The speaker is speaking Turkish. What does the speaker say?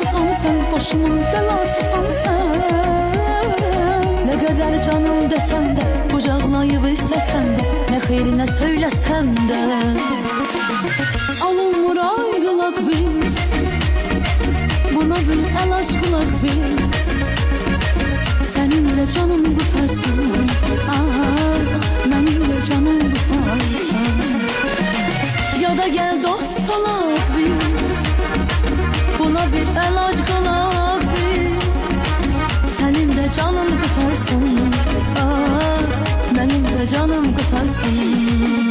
belasısan sen, başımın belasısan sen. Ne kadar canım desem de, kucaklayıp istesem de, ne hayrine söylesem de. Alınmır ayrılak biz, buna bir el aşkılak biz. Seninle canım kurtarsın, ah, benimle canım kurtarsın. Ya da gel dost olak biz, buna bir el aşkılak biz. Senin de canın kurtarsın, ah, benim de canım kurtarsın.